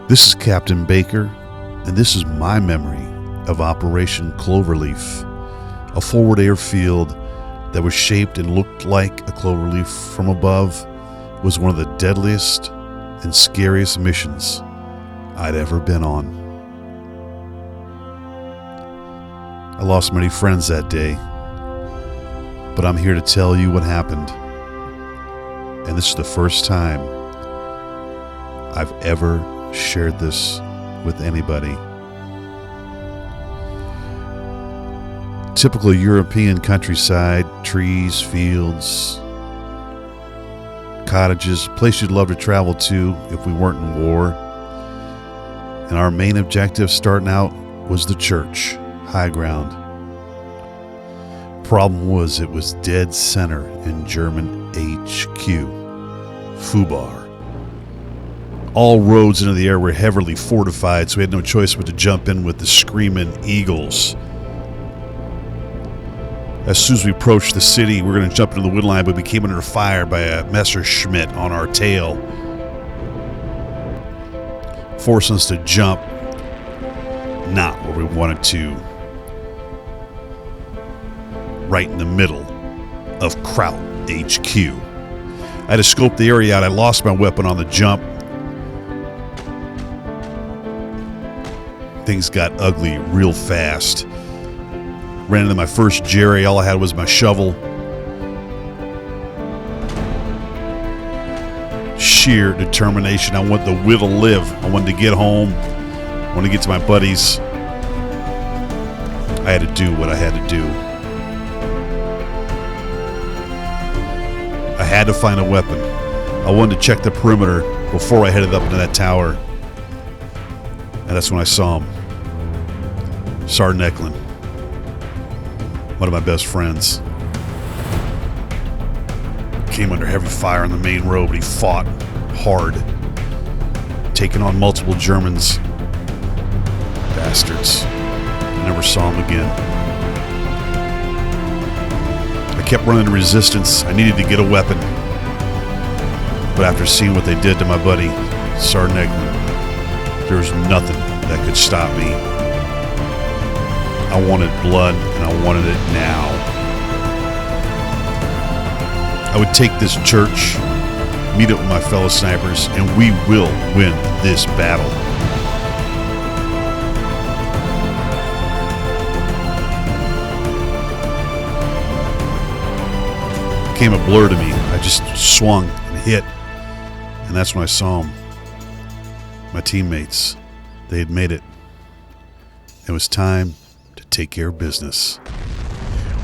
This is Captain Baker, and this is my memory of Operation Cloverleaf, a forward airfield that was shaped and looked like a cloverleaf from above. Was one of the deadliest and scariest missions I'd ever been on. I lost many friends that day, but I'm here to tell you what happened. And this is the first time I've ever shared this with anybody. Typical European countryside, trees, fields, cottages, a place you'd love to travel to if we weren't in war. And our main objective starting out was the church, high ground. Problem was, it was dead center in German HQ, Fubar. All roads into the air were heavily fortified, so we had no choice but to jump in with the screaming eagles. As soon as we approached the city, we were going to jump into the wood line, but we came under fire by a Messerschmitt on our tail, forcing us to jump not where we wanted to, right in the middle of Kraut HQ. I had to scope the area out. I lost my weapon on the jump. Things got ugly real fast. Ran into my first Jerry. All I had was my shovel. Sheer determination. I wanted the will to live. I wanted to get home. I wanted to get to my buddies. I had to do what I had to do. I had to find a weapon. I wanted to check the perimeter before I headed up into that tower. And that's when I saw him. Sergeant Eklund. One of my best friends. Came under heavy fire on the main road, but he fought hard, taking on multiple Germans. Bastards. I never saw him again. I kept running resistance. I needed to get a weapon. But after seeing what they did to my buddy, Sergeant Eklund, there was nothing that could stop me. I wanted blood, and I wanted it now. I would take this church, meet up with my fellow snipers, and we will win this battle. It became a blur to me. I just swung and hit, and that's when I saw them. My teammates, they had made it. It was time to take care of business.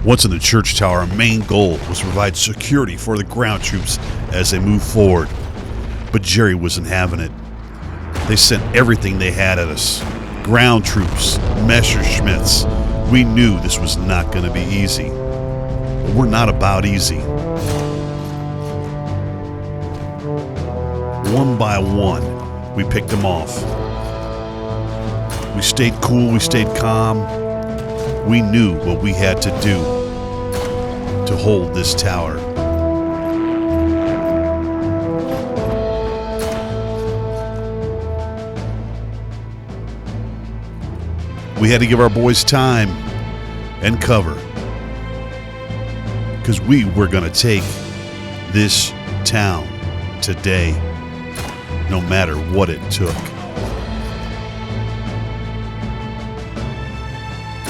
Once in the church tower, our main goal was to provide security for the ground troops as they moved forward. But Jerry wasn't having it. They sent everything they had at us. Ground troops, Messerschmitts. We knew this was not going to be easy. But we're not about easy. One by one, we picked them off. We stayed cool, we stayed calm. We knew what we had to do to hold this tower. We had to give our boys time and cover, because we were going to take this town today, no matter what it took.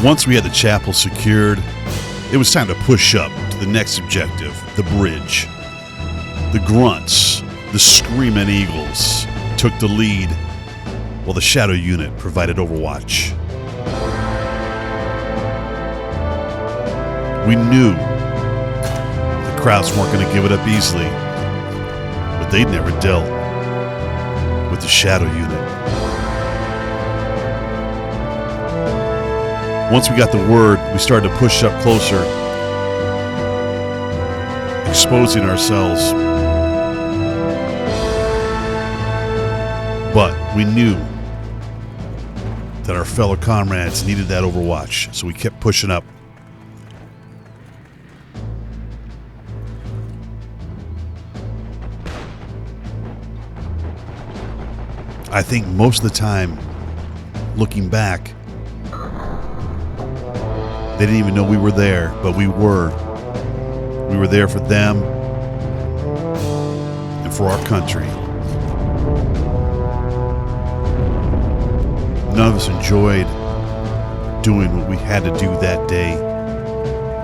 Once we had the chapel secured, it was time to push up to the next objective, the bridge. The grunts, the screaming eagles, took the lead, while the shadow unit provided overwatch. We knew the Krauts weren't going to give it up easily, but they'd never dealt with the shadow unit. Once we got the word, we started to push up closer, exposing ourselves. But we knew that our fellow comrades needed that overwatch, so we kept pushing up. I think most of the time, looking back, they didn't even know we were there, but we were. We were there for them and for our country. None of us enjoyed doing what we had to do that day,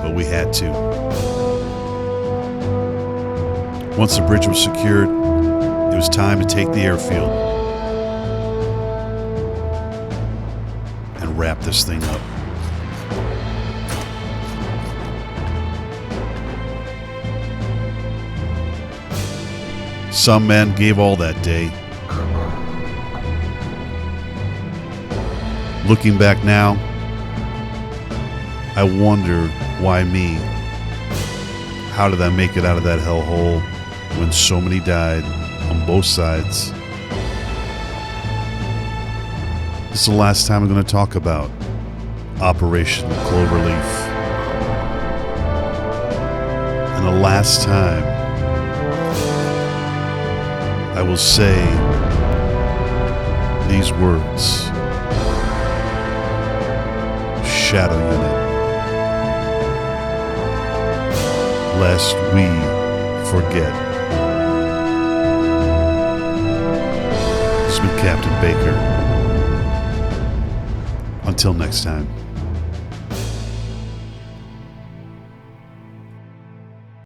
but we had to. Once the bridge was secured, it was time to take the airfield and wrap this thing up. Some men gave all that day. Looking back now, I wonder why me? How did I make it out of that hellhole when so many died on both sides? This is the last time I'm going to talk about Operation Cloverleaf. And the last time I will say these words. Shadow Unit, lest we forget. This has been Captain Baker. Until next time.